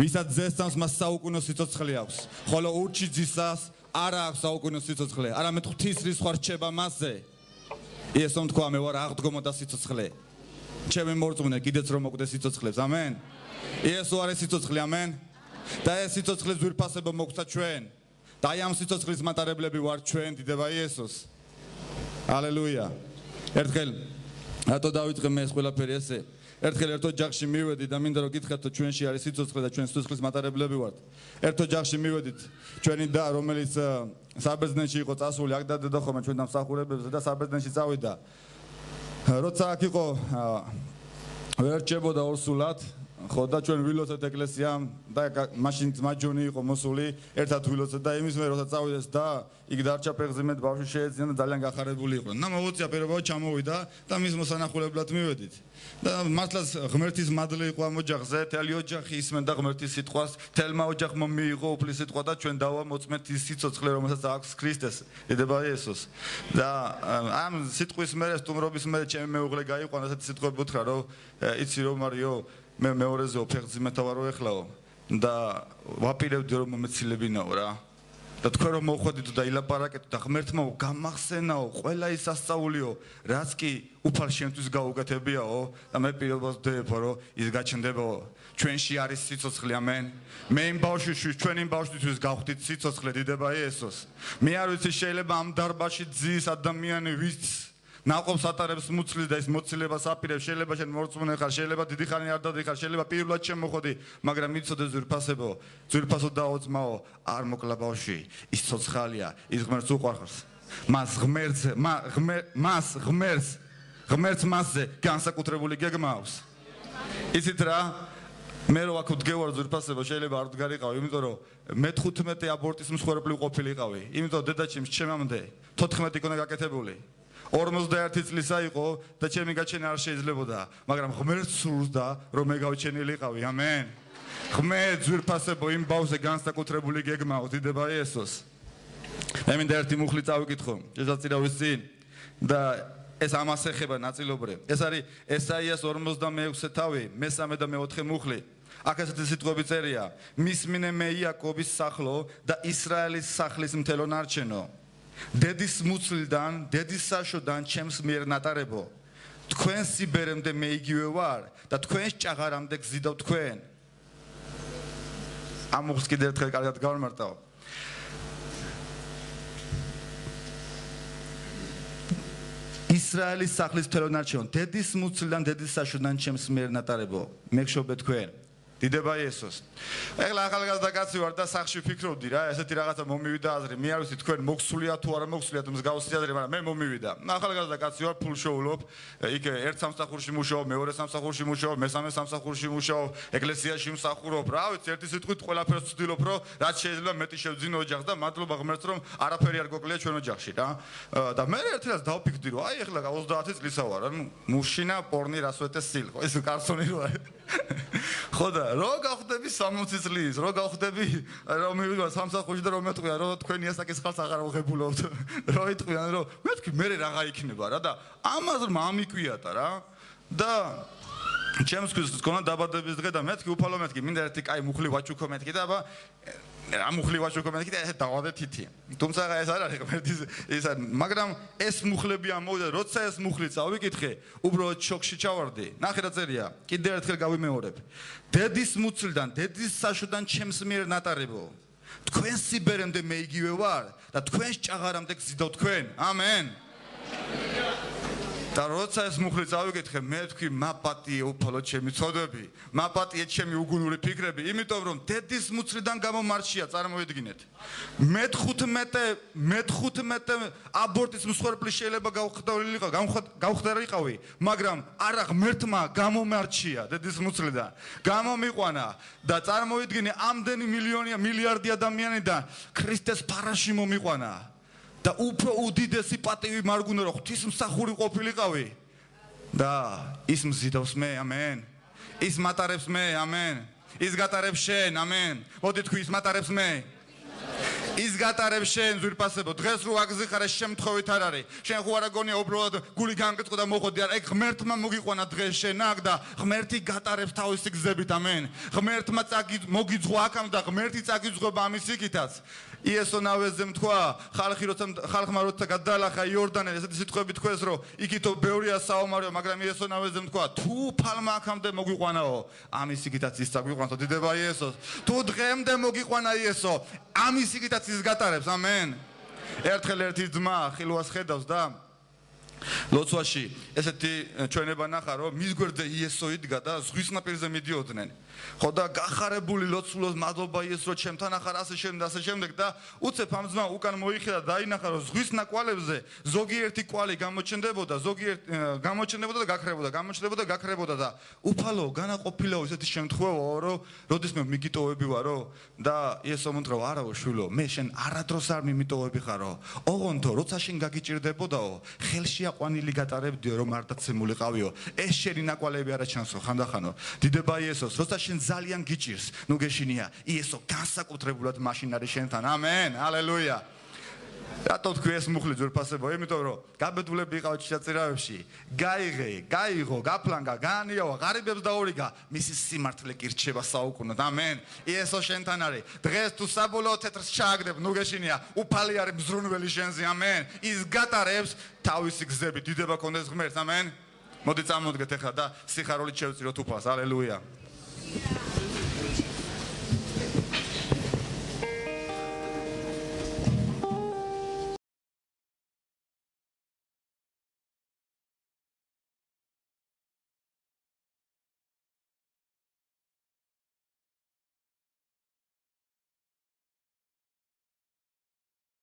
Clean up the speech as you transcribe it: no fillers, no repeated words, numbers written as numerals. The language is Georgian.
ვისაც ზესწამს მას საუკუნო სიცოცხლე აქვს ხოლო ურჩი ძისას არა აქვს საუკუნო სიცოცხლე არამედ ღვთისრის სხვა რჩება მასზე იესომ თქვა მე ვარ აღდგომა და სიცოცხლე ჩემი მორწმუნე კიდეც რომ მოკვდეს სიცოცხლებს ამენ იესო არის სიცოცხლე ამენ და ეს სიცოცხლის ძვირფასება მოგვცა ჩვენ და აი ამ სიცოცხლის მატარებლები ვარ ჩვენ დიდება იესოს ალელუია ერთხელ რატო დავიწყე მე ეს ყველაფერი ესე ერთხელ ერთ ოჯახში მივედი და მინდა რომ გითხრათ რომ ჩვენში არის სიცოცხლე და ჩვენ სიცოცხლის მატარებლები ვართ ერთ ოჯახში მივედით ჩვენი და რომელიც საბერძნეთში იყო წასული აქ დადდა ხოლმე ჩვენ დამსახურებებზე და საბერძნეთში წავიდა როცა აქ იყო ვერ რჩებოდა ორსულად ხო და ჩვენ ვილოცეთ ეკლესიამ და მაშინ მაჯონი იყო მოსული ერთად ვილოცეთ და იმის მე როცა წავიდეს და იქ დარჩა პეღზიმეთ ბავშვი შეეძინა და ძალიან გახარებული იყო და მოვუწია პირობაო ჩამოვიდა და მის მოსანახულებლად მივედით და მართლაც ღმერთის მადლი იყო ამ ოჯახზე თელი ოჯახი ისმენდა ღმერთის სიტყვას თელმა ოჯახმა მიიღო უფლის სიტყვა და ჩვენ დავამოწმეთ ის სიცოცხლე რომელსაც აქვს ქრისტეს დიდება იესოს და ამ სიტყვის მერე სტუმრობის მერე ჩემი მეუღლე გაიყვანა ესეთი სიტყვები უთხრა რომ იცი რომ მარიო მე მეორეზეო ფეხძიმეთა ვარო ეხლაო და ვაპირებდი რომ მომეცილებინაო რა და თქვენ რომ მოხვედით და ილაპარაკეთ და ღმერთმა გამახსენაო ყველა ის სასწაულიო რაც კი უფალ შენთვის გაუკეთებიაო და მე პირობას ვდებო რომ ის გაჩნდებაო ჩვენში არის სიცოცხლე ამენ მე იმ ბავშვისთვის ჩვენ იმ ბავშვისთვის გავხდით სიცოცხლე დიდება იესოს მე არ ვიცი შეიძლება ამ დარბაზში ძის ადამიანი ვიც ნაყოფს ატარებს მუცლის და ის მოცილებას აპირებს შეიძლება შენ მორწმუნე ხარ შეიძლება დიდი ხანი არ დადიხარ შეიძლება პირველად შემოხვედი მაგრამ იცოდე ძვირფასო დაოწმაო არ მოკლა ბავშვი ის ცოცხალია ის ღმერთს უყვარს მას ღმერთს მასზე განსაკუთრებული გეგმა აქვს იცით რა მე რო აქ ვდგევარ ძვირფასება შეიძლება არ ვდგარიყავი იმიტომ რომ მე 15 აბორტის მსხვერპლი ყოფილიყავი იმიტომ დედაჩემს ჩემამდე 14 იქნა გაკეთებული 51 წლისა იყო და ჩემი გაჩენა არ შეიძლებოდა მაგრამ ღმერთს სურდა რომ მე გავჩენილიყავი ამენ ღმერთ ძვირფასებო იმ ბავშვზე განსაკუთრებული გეგმა აქვს დიდება იესოს მე მინდა ერთი მუხლი წავიკითხო შესაძლოა წინ და ეს ამას ეხება ნაწილობრივ ეს არის ესაიას 46 თავი მე-3 და მე-4 მუხლი აქ ესეთი სიტყვები წერია მისმინე მე იაკობის სახლო და ისრაელის სახლის მთელო ნარჩენო დედის მუცლიდან დედის საშოდან ჩემს მიერ ნატარებო თქვენ სიბერემდე მე იგივე ვარ და თქვენს ჭაღარამდე გზიდავ თქვენ ამ მუხლს კიდევ ერთხელ კარგად გავმარტავ ისრაელის სახლის მთელო ნარჩენო დედის მუცლიდან დედის საშოდან ჩემს მიერ ნატარებო მე გშობე თქვენ დიდება იესოს. ეხლა ახალგაზრდა კაცი ვარ და სახში ფიქრობდი რა, ესეთი რაღაცა მომივიდა აზრი. მე არ ვიცი თქვენ მოგსულია თუ არა მოგსულია, მსგავსი აზრი, მაგრამ მე მომივიდა. ახალგაზრდა კაცი ვარ, ფულშოულობ, იქ ერთ სამსახურში მუშაობ, მეორე სამსახურში მუშაობ, მესამე სამსახურში მუშაობ, ეკლესიაში მსახურობ. რა ვიცი, ერთი სიტყვით ყველაფერს ვცდილობ, რომ რაც შეიძლება მეტი შევძინო ოჯახს და მადლობა ღმერთს, რომ არაფერი არ გვაკლია ჩვენ ოჯახში რა. და მე ერთადაც დავფიქრდი, რომ აი ეხლა 30 წლისა ვარ, ანუ მუშინა პორნი რასვეთე სილ. ეს კაცონი რო არის. ხო და რო გავხდები 60 წლის, რო გავხდები რომ მივიდა სამსახურში და რომ მეთქვია რომ თქვენი ასაკის ხალხს აღარ აღებულობთ. რო იტყვიან რომ მეთქვი მე რაღა იქნება რა და ამას მამიკვიატა რა და ჩემსთვის გქონა დაბადების დღე და მეთქი უფალო მეთქი მინდა ერთი კაი მუხლი ვაჩუქო მეთქი და აბა რა მუხლი ვაჩუქო მეთქი და ესე დავადე თითი. თუმცა ეს არ არის ღმერთის ის არის მაგრამ ეს მუხლები ამოვიდა როცა ეს მუხლი წავიკითხე უბრალოდ შოკში ჩავარდი. ნახე რა წერია კიდევ ერთხელ გავიმეორებ. დედის მუცლიდან დედის საშოდან ჩემს მიერ ნატარებო. თქვენ სიბერემდე მე იგივე ვარ და თქვენს ჭაღარამდე გზიდავ თქვენ. ამენ. და როცა ეს მუხლი წავიკითხე მე თქვი მაპატიე უფალო ჩემი ცოდვები მაპატიე ჩემი უგუნური ფიქრები იმიტომ რომ დედის მუცლიდან გამომარჩია წარმოიდგინეთ მე 15 აბორტის მსხვერპლი შეიძლება გავხდარიყავი მაგრამ არა ღმერთმა გამომარჩია დედის მუცლიდან გამომიყვანა და წარმოიდგინე ამდენი მილიარდი ადამიანიდან ქრისტეს ფარაში მომიყვანა და უფრო უდიდესი პატივი მარგუნა რომ ღვთისმსახური ყოფილიყავი და ის მზიდავს მე ამენ ის მატარებს მე ამენ ის გატარებს შენ ამენ მოდი თქვი ის მატარებს მე ის გატარებს შენ ძვირფასებო დღეს რო აგზიხარ ეს შემთხვევით არ არის შენ ხო არა გონია უბრალოდ გული გამკეწყო და მოხოდი არა ეგ ღმერთმა მოგიყვანა დღეს შენ აქ და ღმერთი გატარებს თავისი გზებით ამენ ღმერთმა მოგიძღვა აქამ და ღმერთი წაგიძღვება ამის იქითაც იესო ნავეზე თქვა ხალხმა როცა გადაალახა იორდანე ესეთი სიტყვები თქვეს რომ იქითო ბევრია საომარიო მაგრამ იესო ნავეზე თქვა თუ ფალმა აქამდე მოგიყვანაო ამის იქითაც ის წაგვიყვანო დიდება იესოს თუ დღემდე მოგიყვანა იესო ამის იქითაც ის გატარებს ამენ ერთხელ ერთი ძმა ხილვას ხედავს და ლოცვაში ესეთი ჩვენება ნახა რომ მის გვერდზე იესო იდგა და ზღვის ნაპირზე მიდიოდნენ ხო და გახარებული ლოცულოს მადლობა იესო ჩემთან ახარ ასე შემდეგ და უცებ ამ ძმა უკან მოიხდა და დაინახა რომ ზღვის ნაკვალებზე ზოგიერთი კვალი გამოჩნდებოდა და გაქრებოდა და უფალო განაყოფილაო ესეთი შემთხვევაა რომ როდესმე მიგიტოვებივარო და იესო მომთხრა არაო შვილო მე შენ არადროს არ მიმიტოვები ხარო ოღონდ როცა შენ გაგიჭირდებოდაო ხელში აყვანილი გატარებდიო რომ არ დაცემულიყავიო ეს შენი ნაკვალები არა ჩანსო ხანდახანო დიდება იესოს როცა შენ ძალიან გიჭირს ნუ გეშინია იესო განსაკუთრებულად მაშინ არის შენთან ამენ ჰალელუია რატო თქვი ეს მუხლი ძვირფასებო იმიტომ რომ გაბედულები იყავთ შეწირავებში გაიღო გაფლანგა გაანიავა ღარიბებს დაურიგა მისი სიმართლე კი რჩება საუკუნოდ ამენ იესო შენთან არის დღეს თუ საბოლოო თეთრს ჩააგდებ ნუ გეშინია უფალი არის მზრუნველი შენზე ამენ ის გატარებს თავისი გზები დიდება კონდეს ღმერთს ამენ მოდი წამოდგეთ ახლა და სიხარულით შევწიროთ უფალს ჰალელუია